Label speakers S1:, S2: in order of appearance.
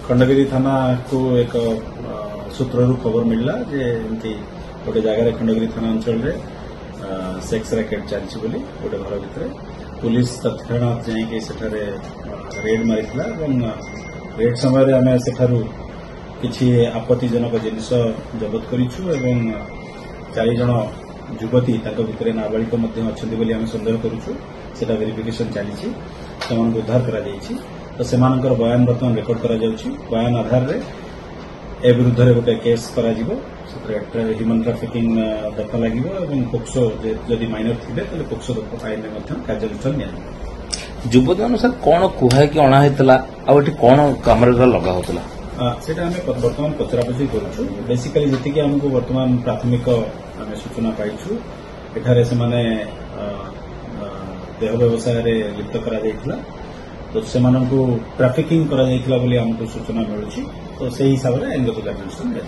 S1: खंडगिरी थाना को एक सूत्रु खबर मिलला जे एमती गोटे जगार खंडगिरी थाना अंचल सेक्स रैकेट चलती बोली गोटे घर भितर पुलिस तत्क्षणात जाइए सेठारे रेड मारिथिला एवं रेड समय आम सेठारु किछि आपत्तिजनक जिनिस जबत करिछु एवं 4 जण युवती ताको भितर नाबालिक मध्य अछंती बोली आम संदेह करूछु सेटा वेरिफिकेशन चलीछि सेमानकु उद्धार करा जाइछि तो सेमानकर बयान बर्तमान रेकर्ड करा जाउछि बयान आधार रे ए विरुद्ध रे गोटे केस करा जिवो ह्यूमन ट्राफिकिंग दफा लागिवो एवं पोक्सो जदि माइनर थिबे तले पोक्सो दफा आईन मध्य कार्यानुष्ठान निया
S2: युवती अनुसार कौन कुहाय कि अणा हेतला आ एठी कौन कैमरा लगा होतला
S1: सेटा हमें वर्तमान पचरापचरी करूछु बेसिकली जति कि हमको वर्तमान प्राथमिक हमें सूचना पाइछु एठारे से माने देह व्यवसाय रे लिप्त करा जायतिला तो सेमानंकु ट्राफिकिंग करा जायतिला बोली हमको सूचना मिलुछि तो सेही हिसाब रे आईनगत कार्यानुष्ठान निया